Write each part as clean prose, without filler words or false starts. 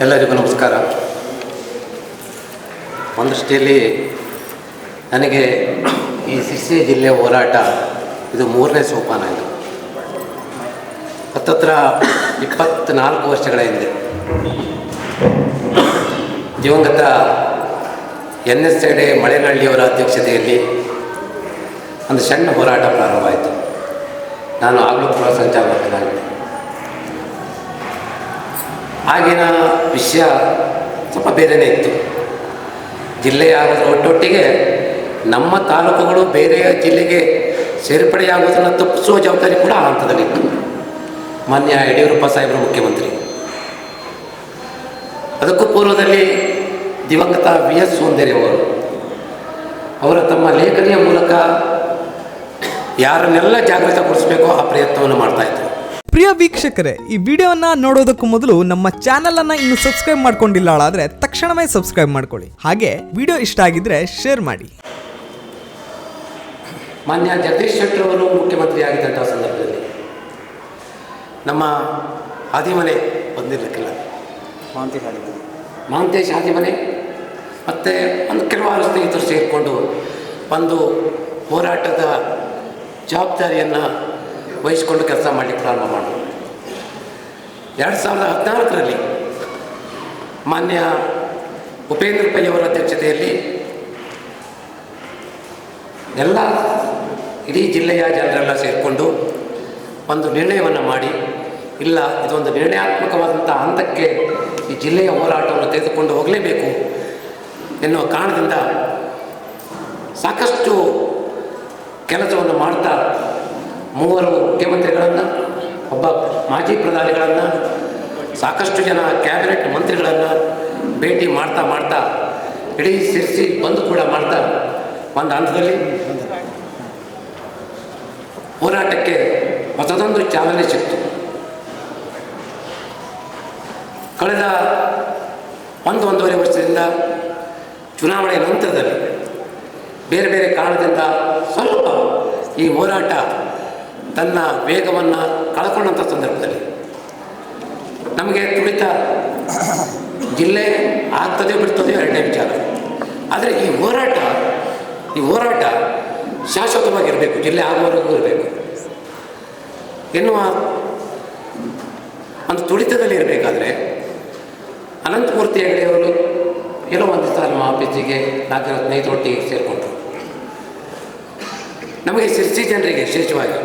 ಎಲ್ಲರಿಗೂ ನಮಸ್ಕಾರ. ಒಂದಷ್ಟಿಯಲ್ಲಿ ನನಗೆ ಈ ಶಿರ್ಸಿ ಜಿಲ್ಲೆ ಹೋರಾಟ ಇದು 3ನೇ ಸೋಪಾನ. ಇದು ಹತ್ತತ್ರ 24 ವರ್ಷಗಳ ಹಿಂದೆ ದಿವಂಗತ NS ಹೆಗಡೆ ಮಳೆನಹಳ್ಳಿಯವರ ಅಧ್ಯಕ್ಷತೆಯಲ್ಲಿ ಒಂದು ಸಣ್ಣ ಹೋರಾಟ ಪ್ರಾರಂಭ ಆಯಿತು. ನಾನು ಆಗಲೂ ಗೃಹ ಸಂಚಾಲಕನಾಗಿದ್ದೆ. ಆಗಿನ ವಿಷಯ ಸ್ವಲ್ಪ ಬೇರೆಯೇ ಇತ್ತು. ಜಿಲ್ಲೆಯ ಒಟ್ಟೊಟ್ಟಿಗೆ ನಮ್ಮ ತಾಲೂಕುಗಳು ಬೇರೆಯ ಜಿಲ್ಲೆಗೆ ಸೇರ್ಪಡೆಯಾಗುವುದನ್ನು ತಪ್ಪಿಸುವ ಜವಾಬ್ದಾರಿ ಕೂಡ ಆ ಹಂತದಲ್ಲಿತ್ತು. ಮಾನ್ಯ ಯಡಿಯೂರಪ್ಪ ಸಾಹೇಬರು ಮುಖ್ಯಮಂತ್ರಿ. ಅದಕ್ಕೂ ಪೂರ್ವದಲ್ಲಿ ದಿವಂಗತ VS ಸೋಂದರ್ಯವರು ಅವರ ತಮ್ಮ ಲೇಖನಿಯ ಮೂಲಕ ಯಾರನ್ನೆಲ್ಲ ಜಾಗೃತಗೊಳಿಸಬೇಕೋ ಆ ಪ್ರಯತ್ನವನ್ನು ಮಾಡ್ತಾಯಿದ್ರು. ಪ್ರಿಯ ವೀಕ್ಷಕರೇ, ಈ ವಿಡಿಯೋನ ನೋಡೋದಕ್ಕೂ ಮೊದಲು ನಮ್ಮ ಚಾನೆಲ್ ಅನ್ನ ಇನ್ನು ಸಬ್ಸ್ಕ್ರೈಬ್ ಮಾಡ್ಕೊಂಡಿಲ್ಲ ಆದರೆ ತಕ್ಷಣವೇ ಸಬ್ಸ್ಕ್ರೈಬ್ ಮಾಡ್ಕೊಳ್ಳಿ. ಹಾಗೆ ವಿಡಿಯೋ ಇಷ್ಟ ಆಗಿದ್ರೆ ಶೇರ್ ಮಾಡಿ. ಮಾನ್ಯ ಜಗದೀಶ್ ಶೆಟ್ಟರ್ ಅವರು ಮುಖ್ಯಮಂತ್ರಿ ಆಗಿದ್ದಂಥ ಸಂದರ್ಭದಲ್ಲಿ ನಮ್ಮ ಆದಿಮನೆ ಬಂದಿರಲಿಕ್ಕಿಲ್ಲ, ಮಹಾಂತೇಶ್ ಆದಿಮನೆ ಮತ್ತು ಒಂದು ಕೆಲವಾರು ಸ್ನೇಹಿತರು ಸೇರಿಕೊಂಡು ಒಂದು ಹೋರಾಟದ ಜವಾಬ್ದಾರಿಯನ್ನು ವಹಿಸಿಕೊಂಡು ಕೆಲಸ ಮಾಡಲಿಕ್ಕೆ ಪ್ರಾರಂಭ ಮಾಡಿದ್ರು. 2014ರಲ್ಲಿ ಮಾನ್ಯ ಉಪೇಂದ್ರ ಪೈ ಅವರ ಅಧ್ಯಕ್ಷತೆಯಲ್ಲಿ ಎಲ್ಲ ಇಡೀ ಜಿಲ್ಲೆಯ ಜನರೆಲ್ಲ ಸೇರಿಕೊಂಡು ಒಂದು ನಿರ್ಣಯವನ್ನು ಮಾಡಿ, ಇಲ್ಲ ಇದೊಂದು ನಿರ್ಣಯಾತ್ಮಕವಾದಂಥ ಹಂತಕ್ಕೆ ಈ ಜಿಲ್ಲೆಯ ಹೋರಾಟವನ್ನು ತೆಗೆದುಕೊಂಡು ಹೋಗಲೇಬೇಕು ಎನ್ನುವ ಕಾರಣದಿಂದ ಸಾಕಷ್ಟು ಕೆಲಸವನ್ನು ಮಾಡ್ತಾ 3 ಮುಖ್ಯಮಂತ್ರಿಗಳನ್ನು, ಒಬ್ಬ ಮಾಜಿ ಪ್ರಧಾನಿಗಳನ್ನು, ಸಾಕಷ್ಟು ಜನ ಕ್ಯಾಬಿನೆಟ್ ಮಂತ್ರಿಗಳನ್ನು ಭೇಟಿ ಮಾಡ್ತಾ ಇಡೀ ಶಿರ್ಸಿ ಬಂದು ಕೂಡ ಮಾಡ್ತಾ ಒಂದು ಹಂತದಲ್ಲಿ ಹೋರಾಟಕ್ಕೆ ಹೊಸದೊಂದು ಚಾಲನೆ ಸಿಕ್ತು. ಕಳೆದ 1-1.5 ವರ್ಷದಿಂದ ಚುನಾವಣೆ ನಂತರದಲ್ಲಿ ಬೇರೆ ಬೇರೆ ಕಾರಣದಿಂದ ಸ್ವಲ್ಪ ಈ ಹೋರಾಟ ತನ್ನ ವೇಗವನ್ನು ಕಳ್ಕೊಂಡಂಥ ಸಂದರ್ಭದಲ್ಲಿ ನಮಗೆ ತುಳಿತ ಜಿಲ್ಲೆ ಆಗ್ತದೆ ಬಿಡ್ತದೆ ಎರಡನೇ ವಿಚಾರ. ಆದರೆ ಈ ಹೋರಾಟ ಶಾಶ್ವತವಾಗಿರಬೇಕು, ಜಿಲ್ಲೆ ಆಗುವವರೆಗೂ ಇರಬೇಕು ಎನ್ನುವ ಒಂದು ತುಳಿತದಲ್ಲಿ ಇರಬೇಕಾದ್ರೆ ಅನಂತಮೂರ್ತಿ ಹೆಗಡೆಯವರು ಏನೋ ಒಂದು ದಿವಸ ನಮ್ಮ ಆಫೀಸಿಗೆ 4 ಜನ ಸ್ನೇಹಿತರೊಟ್ಟಿಗೆ ಸೇರಿಕೊಂಡ್ರು. ನಮಗೆ ಶಿರ್ಸಿ ಜನರಿಗೆ ವಿಶೇಷವಾಗಿ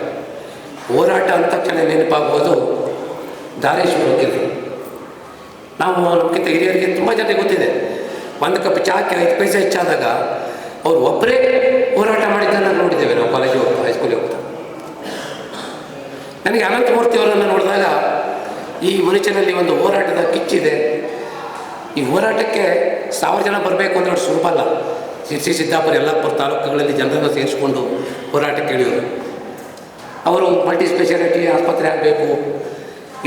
ಹೋರಾಟ ಅಂದ ತಕ್ಷಣ ನೆನಪಾಗುವುದು ದಾರೇಶ್ವರ ವಕೀಲರು. ನಾವು ನಮಗಿಂತ ಹಿರಿಯರಿಗೆ ತುಂಬ ಜನರಿಗೆ ಗೊತ್ತಿದೆ, 1 ಕಪ್ ಚಾಕ್ಕೆ 5 ಪೈಸೆ ಹೆಚ್ಚಾದಾಗ ಅವರು ಒಬ್ಬರೇ ಹೋರಾಟ ಮಾಡಿದ್ದನ್ನು ನೋಡಿದ್ದೇವೆ ನಾವು ಕಾಲೇಜಿಗೆ ಹೋಗ್ತಾ, ಹೈಸ್ಕೂಲಿಗೆ ಹೋಗ್ತಾ. ನನಗೆ ಅನಂತಮೂರ್ತಿಯವರನ್ನು ನೋಡಿದಾಗ ಈ ಮನುಷ್ಯನಲ್ಲಿ ಒಂದು ಹೋರಾಟದ ಕಿಚ್ಚಿದೆ. ಈ ಹೋರಾಟಕ್ಕೆ 1000 ಜನ ಬರಬೇಕು ಅಂದರೆ ಅಷ್ಟು ಸುಲಭ ಅಲ್ಲ. ಶಿರ್ಸಿ, ಸಿದ್ದಾಪುರ, ಯಲ್ಲಾಪುರ ತಾಲೂಕುಗಳಲ್ಲಿ ಜನರನ್ನು ಸೇರಿಸಿಕೊಂಡು ಹೋರಾಟಕ್ಕೆ ಇಳಿಯೋರು. ಅವರು ಮಲ್ಟಿ ಸ್ಪೆಷಾಲಿಟಿ ಆಸ್ಪತ್ರೆ ಆಗಬೇಕು,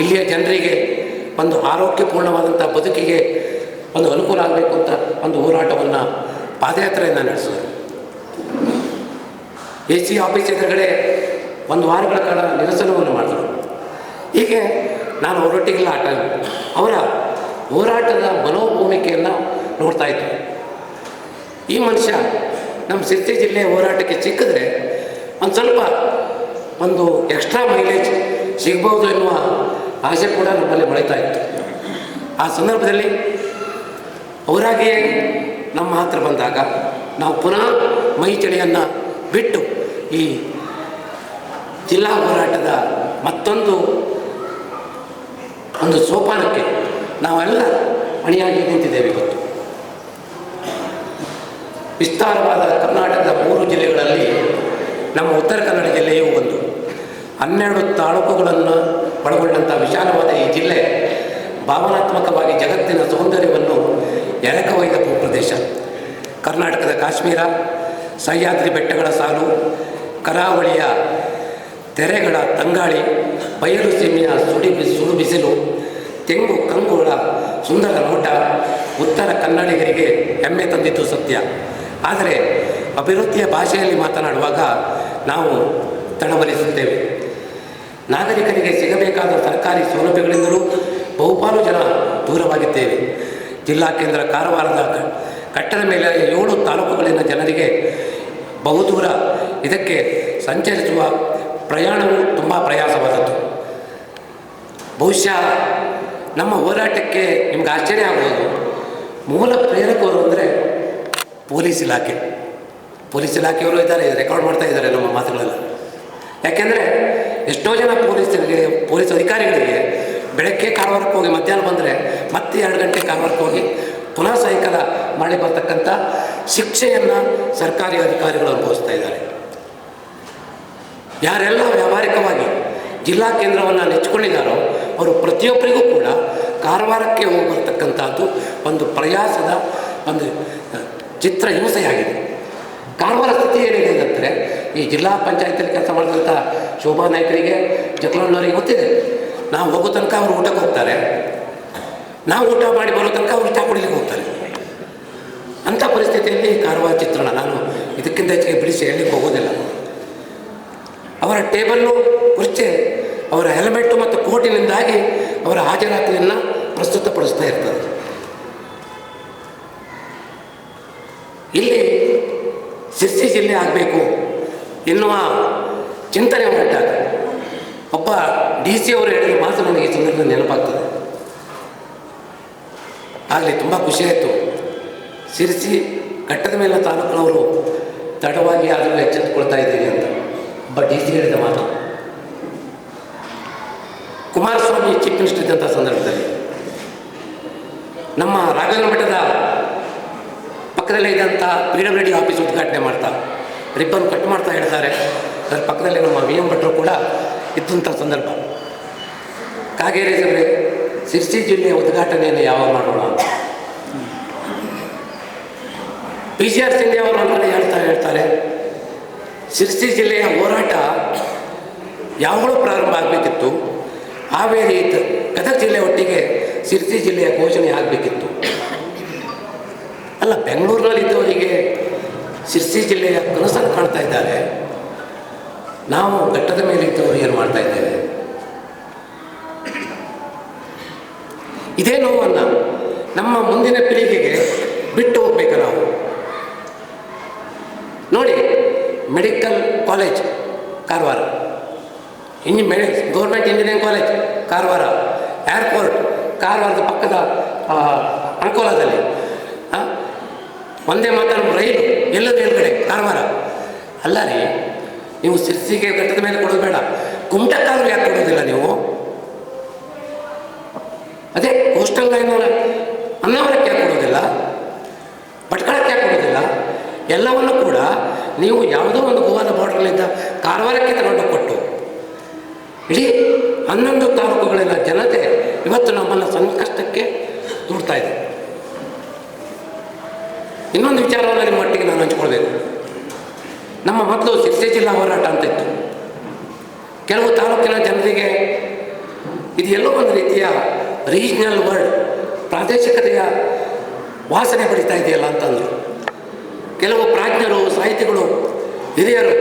ಇಲ್ಲಿಯ ಜನರಿಗೆ ಒಂದು ಆರೋಗ್ಯಪೂರ್ಣವಾದಂಥ ಬದುಕಿಗೆ ಒಂದು ಅನುಕೂಲ ಆಗಬೇಕು ಅಂತ ಒಂದು ಹೋರಾಟವನ್ನು ಪಾದಯಾತ್ರೆಯನ್ನು ನಡೆಸಿದರು. AC ಆಫೀಸ್ ಎದುರುಗಡೆ 1 ವಾರಗಳ ಕಾಲ ನಿರಸನವನ್ನು ಮಾಡಿದರು. ಹೀಗೆ ನಾನು ಅವರೊಟ್ಟಿಗೆಲ್ಲ ಅವರ ಹೋರಾಟದ ಮನೋಭೂಮಿಕೆಯನ್ನು ನೋಡ್ತಾ ಇದ್ದೆ. ಈ ಮನುಷ್ಯ ನಮ್ಮ ಶಿರ್ಸಿ ಜಿಲ್ಲೆಯ ಹೋರಾಟಕ್ಕೆ ಸಿಕ್ಕಿದ್ರೆ ಒಂದು ಸ್ವಲ್ಪ ಒಂದು ಎಕ್ಸ್ಟ್ರಾ ಮೈಲೇಜ್ ಸಿಗ್ಬೋದು ಎನ್ನುವ ಆಸೆ ಕೂಡ ನಮ್ಮಲ್ಲಿ ಬೆಳೀತಾ ಇತ್ತು. ಆ ಸಂದರ್ಭದಲ್ಲಿ ಅವರಾಗಿಯೇ ನಮ್ಮ ಹತ್ರ ಬಂದಾಗ ನಾವು ಪುನಃ ಮೈ ಚಳಿಯನ್ನು ಬಿಟ್ಟು ಈ ಜಿಲ್ಲಾ ಹೋರಾಟದ ಮತ್ತೊಂದು ಸೋಪಾನಕ್ಕೆ ನಾವೆಲ್ಲ ಅಣಿಯಾಗಿ ನಿಂತಿದ್ದೇವೆ. ಇವತ್ತು ವಿಸ್ತಾರವಾದ ಕರ್ನಾಟಕದ 3 ಜಿಲ್ಲೆಗಳಲ್ಲಿ ನಮ್ಮ ಉತ್ತರ ಕನ್ನಡ ಜಿಲ್ಲೆಯೂ ಒಂದು. 12 ತಾಲೂಕುಗಳನ್ನು ಒಳಗೊಂಡಂಥ ವಿಶಾಲವಾದ ಈ ಜಿಲ್ಲೆ ಭಾವನಾತ್ಮಕವಾಗಿ ಜಗತ್ತಿನ ಸೌಂದರ್ಯವನ್ನು ಎರಕವೊಯ್ದ ಭೂಪ್ರದೇಶ. ಕರ್ನಾಟಕದ ಕಾಶ್ಮೀರ, ಸಹ್ಯಾದ್ರಿ ಬೆಟ್ಟಗಳ ಸಾಲು, ಕರಾವಳಿಯ ತೆರೆಗಳ ತಂಗಾಳಿ, ಬಯಲು ಸೀಮೆಯ ಸುಡು ಬಿಸಿಲು, ತೆಂಗು ಕಂಗುಗಳ ಸುಂದರ ನೋಟ ಉತ್ತರ ಕನ್ನಡಿಗರಿಗೆ ಹೆಮ್ಮೆ ತಂದಿದ್ದು ಸತ್ಯ. ಆದರೆ ಅಭಿವೃದ್ಧಿಯ ಭಾಷೆಯಲ್ಲಿ ಮಾತನಾಡುವಾಗ ನಾವು ತಡವರಿಸುತ್ತೇವೆ. ನಾಗರಿಕರಿಗೆ ಸಿಗಬೇಕಾದ ಸರ್ಕಾರಿ ಸೌಲಭ್ಯಗಳಿಂದಲೂ ಬಹುಪಾಲು ಜನ ದೂರವಾಗಿದ್ದೇವೆ. ಜಿಲ್ಲಾ ಕೇಂದ್ರ ಕಾರವಾರದ ಕಟ್ಟದ ಮೇಲೆ 7 ತಾಲೂಕುಗಳಿನ ಜನರಿಗೆ ಬಹುದೂರ ಇದಕ್ಕೆ ಸಂಚರಿಸುವ ಪ್ರಯಾಣವು ತುಂಬ ಪ್ರಯಾಸವಾದದ್ದು. ಬಹುಶಃ ನಮ್ಮ ಹೋರಾಟಕ್ಕೆ ನಿಮ್ಗೆ ಆಶ್ಚರ್ಯ ಆಗ್ಬೋದು, ಮೂಲ ಪ್ರೇರಕರು ಅಂದರೆ ಪೊಲೀಸ್ ಇಲಾಖೆಯವರು ಇದ್ದಾರೆ, ರೆಕಾರ್ಡ್ ಮಾಡ್ತಾ ಇದ್ದಾರೆ ನಮ್ಮ ಮಾತುಗಳೆಲ್ಲ. ಯಾಕೆಂದರೆ ಎಷ್ಟೋ ಜನ ಪೊಲೀಸ್ ಅಧಿಕಾರಿಗಳಿಗೆ ಬೆಳಗ್ಗೆ ಕಾರವಾರಕ್ಕೆ ಹೋಗಿ ಮಧ್ಯಾಹ್ನ ಬಂದರೆ ಮತ್ತೆ 2 ಗಂಟೆ ಕಾರವಾರಕ್ಕೆ ಹೋಗಿ ಪುನಃ ಸಾಯಂಕಾಲ ಮಾಡಿ ಬರ್ತಕ್ಕಂಥ ಶಿಕ್ಷೆಯನ್ನು ಸರ್ಕಾರಿ ಅಧಿಕಾರಿಗಳು ಅನುಭವಿಸ್ತಾ ಇದ್ದಾರೆ. ಯಾರೆಲ್ಲ ವ್ಯಾವಹಾರಿಕವಾಗಿ ಜಿಲ್ಲಾ ಕೇಂದ್ರವನ್ನು ನೆಚ್ಚಿಕೊಂಡಿದ್ದಾರೋ ಅವರು ಪ್ರತಿಯೊಬ್ಬರಿಗೂ ಕೂಡ ಕಾರವಾರಕ್ಕೆ ಹೋಗಿ ಬರ್ತಕ್ಕಂಥದ್ದು ಒಂದು ಪ್ರಯಾಸದ ಒಂದು ಚಿತ್ರ ಹಿಂಸೆಯಾಗಿದೆ. ಕಾರವಾರ ಸ್ಥಿತಿ ಏನಿದೆ ಅಂದರೆ, ಈ ಜಿಲ್ಲಾ ಪಂಚಾಯತಿಯಲ್ಲಿ ಕೆಲಸ ಮಾಡಿದಂಥ ಶೋಭಾ ನಾಯ್ಕರಿಗೆ, ಜಗಳಣ್ಣವರಿಗೆ ಗೊತ್ತಿದೆ. ನಾವು ಹೋಗೋ ತನಕ ಅವರು ಊಟಕ್ಕೆ ಹೋಗ್ತಾರೆ, ನಾವು ಊಟ ಮಾಡಿ ಬರೋ ತನಕ ಅವರು ಚಾ ಕುಡಿಲಿಕ್ಕೆ ಹೋಗ್ತಾರೆ. ಅಂಥ ಪರಿಸ್ಥಿತಿಯಲ್ಲಿ ಕಾರವಾರ ಚಿತ್ರಣ ನಾನು ಇದಕ್ಕಿಂತ ಹೆಚ್ಚಿಗೆ ಬಿಡಿಸಿ ಹೇಳಲಿಕ್ಕೆ ಹೋಗೋದಿಲ್ಲ. ಅವರ ಟೇಬಲ್ಲು, ಕುರ್ಚಿ, ಅವರ ಹೆಲ್ಮೆಟ್ಟು ಮತ್ತು ಕೋಟಿನಿಂದಾಗಿ ಅವರ ಹಾಜರಾತಿಯನ್ನು ಪ್ರಸ್ತುತಪಡಿಸ್ತಾ ಇರ್ತದೆ. ಇಲ್ಲಿ ಶಿರ್ಸಿ ಜಿಲ್ಲೆ ಆಗಬೇಕು ಎನ್ನುವ ಚಿಂತನೆ ಹೊರಟಾಗ ಒಬ್ಬ DC ಅವರು ಹೇಳಿದ ಮಾತು ನನಗೆ ಈ ಸಂದರ್ಭದಲ್ಲಿ ನೆನಪಾಗ್ತದೆ. ಆಗಲಿ ತುಂಬ ಖುಷಿಯಾಯಿತು. ಶಿರ್ಸಿ ಕಟ್ಟದ ಮೇಲೆ ತಾಲೂಕಿನವರು ತಡವಾಗಿ ಆದರೂ ಎಚ್ಚೆತ್ತುಕೊಳ್ತಾ ಇದ್ದೀರಿ ಅಂತ ಒಬ್ಬ DC ಹೇಳಿದ ಮಾತು. ಕುಮಾರಸ್ವಾಮಿ ಚೀಫ್ ಮಿನಿಸ್ಟರ್ ಇದ್ದಂಥ ಸಂದರ್ಭದಲ್ಲಿ ನಮ್ಮ ರಾಘವೇಂದ್ರ ಮಠದ ಪಕ್ಕದಲ್ಲೇ ಇದ್ದಂಥ PWD ಆಫೀಸ್ ಉದ್ಘಾಟನೆ ಮಾಡ್ತಾ ರಿಬ್ಬನ್ ಕಟ್ ಮಾಡ್ತಾ ಹೇಳ್ತಾರೆ. ಅದರ ಪಕ್ಕದಲ್ಲಿ ನಮ್ಮ VM ಭಟ್ರು ಕೂಡ ಇದ್ದಂಥ ಸಂದರ್ಭ. ಕಾಗೇರಿ ಅವರೇ, ಶಿರ್ಸಿ ಜಿಲ್ಲೆಯ ಉದ್ಘಾಟನೆಯನ್ನು ಯಾವಾಗ ಮಾಡೋಣ ಅಂತ PGR ಸಿಂಧೆ ಅವರು ಅಂದ್ರಲ್ಲಿ ಹೇಳ್ತಾರೆ, ಶಿರ್ಸಿ ಜಿಲ್ಲೆಯ ಹೋರಾಟ ಯಾವಾಗಲೂ ಪ್ರಾರಂಭ ಆಗಬೇಕಿತ್ತು. ಹಾವೇರಿ ಗದಗ ಜಿಲ್ಲೆ ಒಟ್ಟಿಗೆ ಶಿರ್ಸಿ ಜಿಲ್ಲೆಯ ಘೋಷಣೆ ಆಗಬೇಕಿತ್ತು. ಅಲ್ಲ, ಬೆಂಗಳೂರಿನಲ್ಲಿದ್ದವರಿಗೆ ಶಿರ್ಸಿ ಜಿಲ್ಲೆಯ ಕನಸನ್ನು ಕಾಣ್ತಾ ಇದ್ದಾರೆ. ನಾವು ಘಟ್ಟದ ಮೇಲೆ ಇದ್ದವರು ಏನು ಮಾಡ್ತಾ ಇದ್ದೇವೆ? ಇದೇ ನೋವನ್ನು ನಮ್ಮ ಮುಂದಿನ ಪೀಳಿಗೆಗೆ ಬಿಟ್ಟು ಹೋಗ್ಬೇಕು ನಾವು. ನೋಡಿ, medical college Karwar, government engineering college Karwar, airport ಕಾರವಾರದ ಪಕ್ಕದ ಅಂಕೋಲಾದಲ್ಲಿ, ಒಂದೇ ಮಾತಾಡ ರೈಲು ಎಲ್ಲದ ಕಡೆ ಕಾರವಾರ. ಅಲ್ಲ ರೀ, ನೀವು ಶಿರ್ಸಿಗೆ ಘಟ್ಟದ ಮೇಲೆ ಕೊಡೋದು ಬೇಡ, ಕುಮಟಕ್ಕಾದ್ರೂ ಯಾಕೆ ಕೊಡೋದಿಲ್ಲ ನೀವು? ಅದೇ ಕೋಸ್ಟಲ್ ಲೈನ್ ಅನ್ನವರಕ್ಕೆ ಯಾಕೆ ಕೊಡೋದಿಲ್ಲ? ಭಟ್ಕಳಕ್ಕೆ ಯಾಕೆ ಕೊಡೋದಿಲ್ಲ? ಎಲ್ಲವನ್ನು ಕೂಡ ನೀವು ಯಾವುದೋ ಒಂದು ಗೋವಾದ ಬಾರ್ಡರ್ನಿಂದ ಕಾರವಾರಕ್ಕೆ ತಗೊಂಡು ಕೊಟ್ಟು ಇಡೀ 11 ತಾಲೂಕುಗಳಿನ ಜನತೆ ಇವತ್ತು ನಮ್ಮನ್ನು ಸಂಕಷ್ಟಕ್ಕೆ ದೂಡ್ತಾ ಇದೆ. ಇನ್ನೊಂದು ವಿಚಾರವನ್ನು ನಿಮ್ಮ ಮಟ್ಟಿಗೆ ನಾನು ಹಂಚ್ಕೊಳ್ಬೇಕು. ನಮ್ಮ ಮೊದಲು ಶಿರ್ಸಿ ಜಿಲ್ಲಾ ಹೋರಾಟ ಅಂತ ಇತ್ತು. ಕೆಲವು ತಾಲೂಕಿನ ಜನರಿಗೆ ಇದು ಎಲ್ಲೋ ಒಂದು ರೀತಿಯ ರೀಜ್ನಲ್ ವರ್ಡ್, ಪ್ರಾದೇಶಿಕತೆಯ ವಾಸನೆ ಬಡಿತಾ ಇದೆಯಲ್ಲ ಅಂತಂದರು. ಕೆಲವು ಪ್ರಾಜ್ಞರು, ಸಾಹಿತಿಗಳು, ಹಿರಿಯರು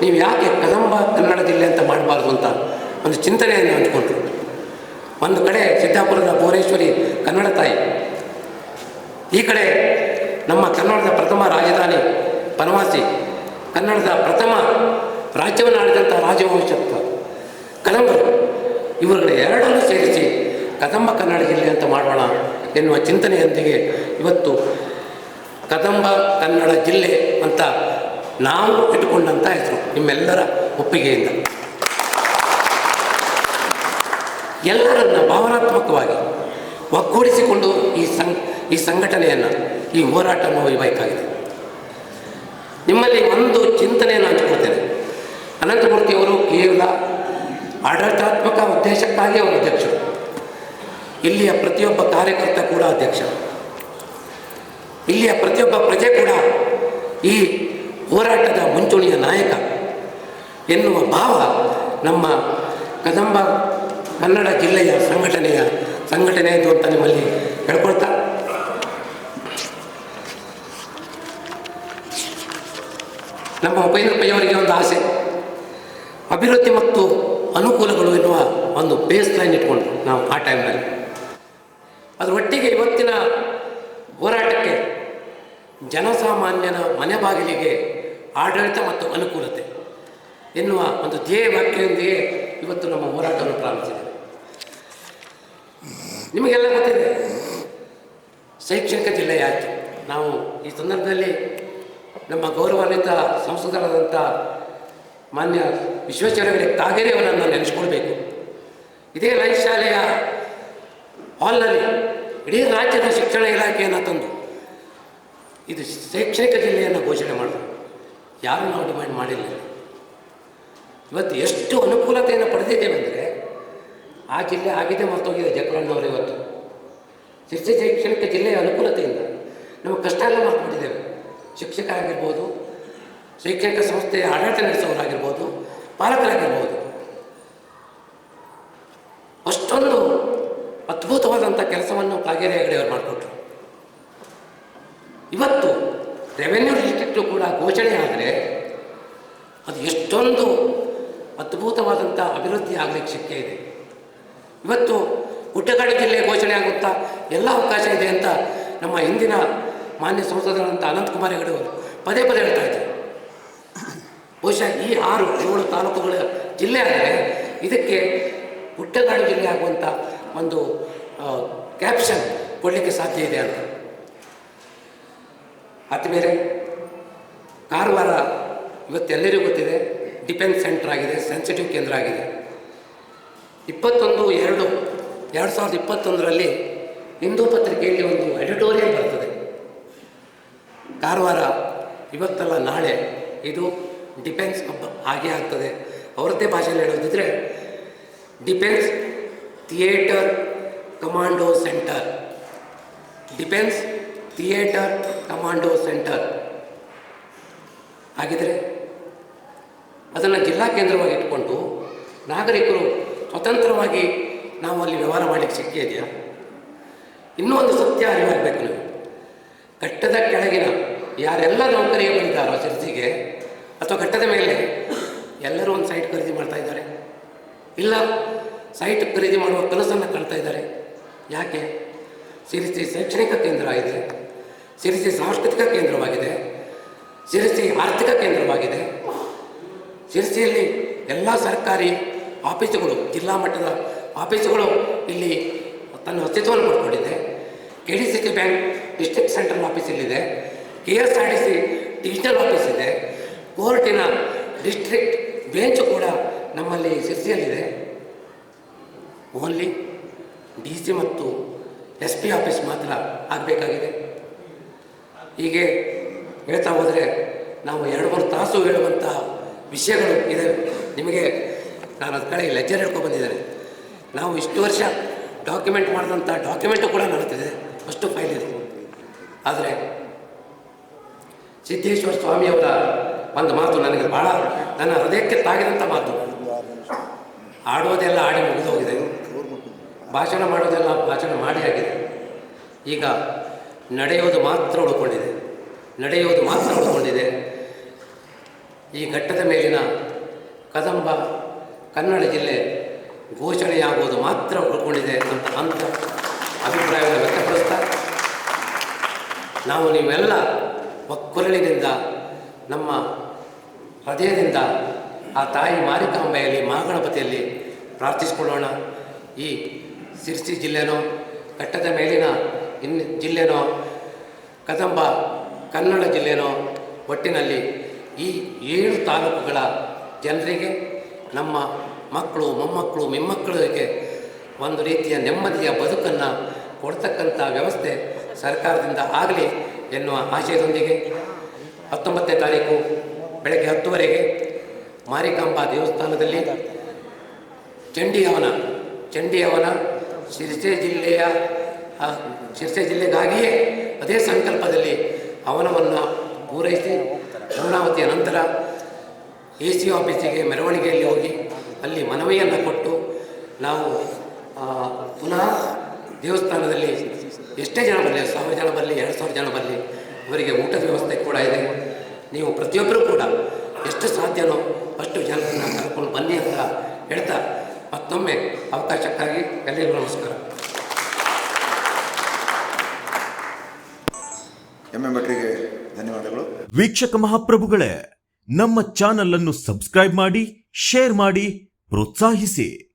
ನೀವು ಯಾಕೆ ಕದಂಬ ಕನ್ನಡ ಜಿಲ್ಲೆ ಅಂತ ಮಾಡಬಾರ್ದು ಅಂತ ಒಂದು ಚಿಂತನೆಯನ್ನು ಹಂಚ್ಕೊಂಡ್ರು. ಒಂದು ಕಡೆ ಸಿದ್ದಾಪುರದ ಭುವನೇಶ್ವರಿ ಕನ್ನಡ ತಾಯಿ, ಈ ಕಡೆ ನಮ್ಮ ಕನ್ನಡದ ಪ್ರಥಮ ರಾಜಧಾನಿ ಬನವಾಸಿ, ಕನ್ನಡದ ಪ್ರಥಮ ರಾಜ್ಯವನ್ನು ಆಳಿದಂಥ ರಾಜವಂಶತ್ವ ಕದಂಬರು, ಇವುಗಳ ಎರಡನ್ನು ಸೇರಿಸಿ ಕದಂಬ ಕನ್ನಡ ಜಿಲ್ಲೆ ಅಂತ ಮಾಡೋಣ ಎನ್ನುವ ಚಿಂತನೆಯೊಂದಿಗೆ ಇವತ್ತು ಕದಂಬ ಕನ್ನಡ ಜಿಲ್ಲೆ ಅಂತ ನಾವು ಇಟ್ಟುಕೊಂಡಂಥ ಹೆಸರು ನಿಮ್ಮೆಲ್ಲರ ಒಪ್ಪಿಗೆಯಿಂದ ಎಲ್ಲರನ್ನ ಭಾವನಾತ್ಮಕವಾಗಿ ಒಗ್ಗೂಡಿಸಿಕೊಂಡು ಈ ಸಂಘಟನೆಯನ್ನು, ಈ ಹೋರಾಟವನ್ನು ಒಯ್ಯಬೇಕಾಗಿದೆ. ನಿಮ್ಮಲ್ಲಿ ಒಂದು ಚಿಂತನೆಯನ್ನು ಹಂಚಿಕೊಳ್ತೇನೆ. ಅನಂತಮೂರ್ತಿಯವರು ಕೇವಲ ಆಡಳಿತಾತ್ಮಕ ಉದ್ದೇಶಕ್ಕಾಗಿ ಅವರು ಅಧ್ಯಕ್ಷರು. ಇಲ್ಲಿಯ ಪ್ರತಿಯೊಬ್ಬ ಕಾರ್ಯಕರ್ತ ಕೂಡ ಅಧ್ಯಕ್ಷ. ಇಲ್ಲಿಯ ಪ್ರತಿಯೊಬ್ಬ ಪ್ರಜೆ ಕೂಡ ಈ ಹೋರಾಟದ ಮುಂಚೂಣಿಯ ನಾಯಕ ಎನ್ನುವ ಭಾವ ನಮ್ಮ ಕದಂಬ ಕನ್ನಡ ಜಿಲ್ಲೆಯ ಸಂಘಟನೆ ಇದು ಅಂತ ನಿಮ್ಮಲ್ಲಿ ಹೇಳ್ಕೊಳ್ತಾ, ನಮ್ಮ ಉಪೇಂದ್ರ ಪೈಯವರಿಗೆ ಒಂದು ಆಸೆ, ಅಭಿವೃದ್ಧಿ ಮತ್ತು ಅನುಕೂಲಗಳು ಎನ್ನುವ ಒಂದು ಬೇಸ್ ಲೈನ್ ಇಟ್ಕೊಂಡು ನಾವು ಆ ಟೈಮ್ನಲ್ಲಿ ಅದ್ರ ಒಟ್ಟಿಗೆ ಇವತ್ತಿನ ಹೋರಾಟಕ್ಕೆ ಜನಸಾಮಾನ್ಯನ ಮನೆ ಬಾಗಿಲಿಗೆ ಆಡಳಿತ ಮತ್ತು ಅನುಕೂಲತೆ ಎನ್ನುವ ಒಂದು ಧ್ಯೇಯ ವಾಕ್ಯದೊಂದಿಗೆ ಇವತ್ತು ನಮ್ಮ ಹೋರಾಟವನ್ನು ಪ್ರಾರಂಭಿಸಿದ್ದೇವೆ. ನಿಮಗೆಲ್ಲ ಗೊತ್ತಿದೆ ಶೈಕ್ಷಣಿಕ ಜಿಲ್ಲೆ ಯಾಕೆ. ನಾವು ಈ ಸಂದರ್ಭದಲ್ಲಿ ನಮ್ಮ ಗೌರವಾನ್ವಿತ ಸಂಸದರಾದಂಥ ಮಾನ್ಯ ವಿಶ್ವೇಶ್ವರಯ್ಯ ಕಾಗೇರಿಯವರನ್ನು ನೆನೆಸ್ಕೊಳ್ಬೇಕು. ಇದೇ ಲೈಫ್ ಶಾಲೆಯ ಹಾಲ್ನಲ್ಲಿ ಇಡೀ ರಾಜ್ಯದ ಶಿಕ್ಷಣ ಇಲಾಖೆಯನ್ನು ತಂದು ಇದು ಶೈಕ್ಷಣಿಕ ಜಿಲ್ಲೆಯನ್ನು ಘೋಷಣೆ ಮಾಡಿದ್ರು. ಯಾರು ನಾವು ಡಿಮ್ಯಾಂಡ್ ಮಾಡಿಲ್ಲ. ಇವತ್ತು ಎಷ್ಟು ಅನುಕೂಲತೆಯನ್ನು ಪಡೆದಿದ್ದೇವೆ ಅಂದರೆ ಆ ಜಿಲ್ಲೆ ಆಗಿದೆ ಮರ್ತೋಗಿದೆ ಜಗಳಣ್ಣವರು. ಇವತ್ತು ಶಿಕ್ಷೆ ಶೈಕ್ಷಣಿಕ ಜಿಲ್ಲೆಯ ಅನುಕೂಲತೆಯಿಂದ ನಮ್ಮ ಕಷ್ಟ ಎಲ್ಲ ಮಾಡ್ಕೊಂಡಿದ್ದೇವೆ. ಶಿಕ್ಷಕರಾಗಿರ್ಬೋದು, ಶೈಕ್ಷಣಿಕ ಸಂಸ್ಥೆಯ ಆಡಳಿತ ನಡೆಸೋರಾಗಿರ್ಬೋದು, ಪಾಲಕರಾಗಿರ್ಬೋದು, ಅಷ್ಟೊಂದು ಅದ್ಭುತವಾದಂಥ ಕೆಲಸವನ್ನು ಕಾಗೇರಿ ಹೆಗಡೆಯವರು ಮಾಡಿಕೊಟ್ರು. ಇವತ್ತು ರೆವೆನ್ಯೂ ಡಿಸ್ಟ್ರಿಕ್ಟು ಕೂಡ ಘೋಷಣೆ ಆದರೆ ಅದು ಎಷ್ಟೊಂದು ಅದ್ಭುತವಾದಂಥ ಅಭಿವೃದ್ಧಿ ಆಗಲಿಕ್ಕೆ ಶಕ್ಯ ಇದೆ. ಇವತ್ತು ಗುಡ್ಡಗಾಡು ಜಿಲ್ಲೆ ಘೋಷಣೆ ಆಗುತ್ತಾ ಎಲ್ಲ ಅವಕಾಶ ಇದೆ ಅಂತ ನಮ್ಮ ಹಿಂದಿನ ಮಾನ್ಯ ಸಂಸದರಾದಂಥ ಅನಂತಕುಮಾರ್ ಹೆಗಡೆ ಅವರು ಪದೇ ಪದೇ ಹೇಳ್ತಾ ಇದ್ದಾರೆ. ಬಹುಶಃ ಈ 6-7 ತಾಲೂಕುಗಳ ಜಿಲ್ಲೆ ಆದರೆ ಇದಕ್ಕೆ ಗುಡ್ಡಗಾಡು ಜಿಲ್ಲೆ ಆಗುವಂಥ ಒಂದು ಕ್ಯಾಪ್ಷನ್ ಕೊಡಲಿಕ್ಕೆ ಸಾಧ್ಯ ಇದೆ ಅಂತ. ಅದು ಬೇರೆ ಕಾರವಾರ ಇವತ್ತೆಲ್ಲರಿಗೂ ಗೊತ್ತಿದೆ, ಡಿಫೆನ್ಸ್ ಸೆಂಟರ್ ಆಗಿದೆ, ಸೆನ್ಸಿಟಿವ್ ಕೇಂದ್ರ ಆಗಿದೆ. 21/2/2021 ಹಿಂದೂ ಪತ್ರಿಕೆಯಲ್ಲಿ ಒಂದು ಎಡಿಟೋರಿಯಲ್ ಬರ್ತದೆ. ಕಾರವಾರ ಇವತ್ತಲ್ಲ ನಾಳೆ ಇದು ಡಿಫೆನ್ಸ್ ಹಬ್ಬ ಹಾಗೆ ಆಗ್ತದೆ. ಅವರದ್ದೇ ಭಾಷೆಯಲ್ಲಿ ಹೇಳೋದಿದ್ರೆ defence theatre commando centre, defence theatre commando centre ಆಗಿದ್ರೆ ಅದನ್ನು ಜಿಲ್ಲಾ ಕೇಂದ್ರವಾಗಿ ಇಟ್ಕೊಂಡು ನಾಗರಿಕರು ಸ್ವತಂತ್ರವಾಗಿ ನಾವು ಅಲ್ಲಿ ವ್ಯವಹಾರ ಮಾಡಲಿಕ್ಕೆ ಶಕ್ಯ ಇದೆಯಾ? ಇನ್ನೂ ಒಂದು ಸತ್ಯ ಅರಿವಾಗಬೇಕು. ನೀವು ಘಟ್ಟದ ಕೆಳಗಿನ ಯಾರೆಲ್ಲ ನೌಕರಿಗೆ ಬಂದಿದ್ದಾರೋ ಶಿರಸಿಗೆ ಅಥವಾ ಘಟ್ಟದ ಮೇಲೆ ಎಲ್ಲರೂ ಒಂದು ಸೈಟ್ ಖರೀದಿ ಮಾಡ್ತಾ ಇದ್ದಾರೆ, ಇಲ್ಲ ಸೈಟ್ ಖರೀದಿ ಮಾಡುವ ಕನಸನ್ನು ಕಾಣ್ತಾ ಇದ್ದಾರೆ. ಯಾಕೆ? ಶಿರಸಿ ಶೈಕ್ಷಣಿಕ ಕೇಂದ್ರ ಆಗಿದೆ, ಶಿರಸಿ ಸಾಂಸ್ಕೃತಿಕ ಕೇಂದ್ರವಾಗಿದೆ, ಶಿರಸಿ ಆರ್ಥಿಕ ಕೇಂದ್ರವಾಗಿದೆ. ಶಿರಸಿಯಲ್ಲಿ ಎಲ್ಲ ಸರ್ಕಾರಿ ಆಫೀಸುಗಳು, ಜಿಲ್ಲಾ ಮಟ್ಟದ ಆಫೀಸುಗಳು ಇಲ್ಲಿ ತನ್ನ ಅಸ್ತಿತ್ವವನ್ನು ಪಡ್ಕೊಂಡಿದೆ. KDCC bank district central office ಇಲ್ಲಿದೆ, KSRTC ಡಿವಿಷನಲ್ ಆಫೀಸ್ ಇದೆ, ಕೋರ್ಟಿನ ಡಿಸ್ಟ್ರಿಕ್ಟ್ ಬೆಂಚ್ ಕೂಡ ನಮ್ಮಲ್ಲಿ ಶಿರಸಿಯಲ್ಲಿದೆ. ಓನ್ಲಿ DC ಮತ್ತು SP ಆಫೀಸ್ ಮಾತ್ರ ಆಗಬೇಕಾಗಿದೆ. ಹೀಗೆ ಹೇಳ್ತಾ ಹೋದರೆ ನಾವು 2-3 ತಾಸು ಹೇಳುವಂಥ ವಿಷಯಗಳು ಇದೆ. ನಿಮಗೆ ನಾನು ಅದ ಕಡೆ ಲೆಜರ್ ಹೇಳ್ಕೊಂಡು ಬಂದಿದ್ದೇನೆ. ನಾವು ಇಷ್ಟು ವರ್ಷ ಡಾಕ್ಯುಮೆಂಟ್ ಮಾಡಿದಂಥ ಡಾಕ್ಯುಮೆಂಟು ಕೂಡ ನಡೀತಿದೆ, ಅಷ್ಟು ಫೈಲ್ ಇದೆ. ಆದರೆ ಸಿದ್ದೇಶ್ವರ ಸ್ವಾಮಿಯವರ ಒಂದು ಮಾತು ನನಗೆ ಭಾಳ ನನ್ನ ಹೃದಯಕ್ಕೆ ತಾಗಿದಂಥ ಮಾತು. ಆಡೋದೆಲ್ಲ ಆಡಿ ಮುಗಿದೋಗಿದೆ, ಭಾಷಣ ಮಾಡೋದೆಲ್ಲ ಭಾಷಣ ಮಾಡಿ ಆಗಿದೆ. ಈಗ ನಡೆಯೋದು ಮಾತ್ರ ಉಳ್ಕೊಂಡಿದೆ, ನಡೆಯೋದು ಮಾತ್ರ ಉಳ್ಕೊಂಡಿದೆ. ಈ ಘಟ್ಟದ ಮೇಲಿನ ಕದಂಬ ಕನ್ನಡ ಜಿಲ್ಲೆ ಘೋಷಣೆಯಾಗುವುದು ಮಾತ್ರ ಉಳ್ಕೊಂಡಿದೆ ಅಂತ ಅಭಿಪ್ರಾಯವನ್ನು ವ್ಯಕ್ತಪಡಿಸ್ತಾ, ನಾವು ನೀವೆಲ್ಲ ಒಕ್ಕೊರಳಿನಿಂದ ನಮ್ಮ ಹೃದಯದಿಂದ ಆ ತಾಯಿ ಮಾರಿಕಾಂಬೆಯಲ್ಲಿ ಮಹಾಗಣಪತಿಯಲ್ಲಿ ಪ್ರಾರ್ಥಿಸಿಕೊಳ್ಳೋಣ. ಈ ಶಿರಸಿ ಜಿಲ್ಲೆನೋ, ಘಟ್ಟದ ಮೇಲಿನ ಜಿಲ್ಲೆನೋ, ಕದಂಬ ಕನ್ನಡ ಜಿಲ್ಲೆನೋ, ಒಟ್ಟಿನಲ್ಲಿ ಈ 7 ತಾಲೂಕುಗಳ ಜನರಿಗೆ, ನಮ್ಮ ಮಕ್ಕಳು, ಮೊಮ್ಮಕ್ಕಳು, ಮೊಮ್ಮಕ್ಕಳಿಗೆ ಒಂದು ರೀತಿಯ ನೆಮ್ಮದಿಯ ಬದುಕನ್ನು ಕೊಡ್ತಕ್ಕಂಥ ವ್ಯವಸ್ಥೆ ಸರ್ಕಾರದಿಂದ ಆಗಲಿ ಎನ್ನುವ ಆಶಯದೊಂದಿಗೆ 19ನೇ ತಾರೀಕು ಬೆಳಗ್ಗೆ 10 ಮಾರಿಕಾಂಬಾ ದೇವಸ್ಥಾನದಲ್ಲಿ ಚಂಡಿ ಹವನ ಶಿರಸಿ ಜಿಲ್ಲೆಗಾಗಿಯೇ ಅದೇ ಸಂಕಲ್ಪದಲ್ಲಿ ಹವನವನ್ನು ಪೂರೈಸಿ ಪೂರ್ಣಾವತಿಯ ನಂತರ AC ಆಫೀಸಿಗೆ ಮೆರವಣಿಗೆಯಲ್ಲಿ ಹೋಗಿ ಅಲ್ಲಿ ಮನವಿಯನ್ನು ಕೊಟ್ಟು ನಾವು ಪುನಃ ದೇವಸ್ಥಾನದಲ್ಲಿ ಎಷ್ಟೇ ಜನ ಬರಲಿ, 1000 ಜನ ಬರಲಿ, 2000 ಜನ ಬರಲಿ, ಅವರಿಗೆ ಊಟದ ವ್ಯವಸ್ಥೆ ಕೂಡ ಇದೆ. ನೀವು ಪ್ರತಿಯೊಬ್ಬರೂ ಕೂಡ ಎಷ್ಟು ಸಾಧ್ಯನೋ ಅಷ್ಟು ಜನರನ್ನು ಕರ್ಕೊಂಡು ಬನ್ನಿ ಅಂತ ಹೇಳ್ತಾ ಮತ್ತೊಮ್ಮೆ ಅವಕಾಶಕ್ಕಾಗಿ ಎಲ್ಲರಿಗೂ ನಮಸ್ಕಾರ. ಭಟ್ರಿಗೆ ಧನ್ಯವಾದಗಳು. ವೀಕ್ಷಕ ಮಹಾಪ್ರಭುಗಳೇ, ನಮ್ಮ ಚಾನಲ್ ಅನ್ನು ಸಬ್ಸ್ಕ್ರೈಬ್ ಮಾಡಿ, ಶೇರ್ ಮಾಡಿ, ಪ್ರೋತ್ಸಾಹಿಸಿ.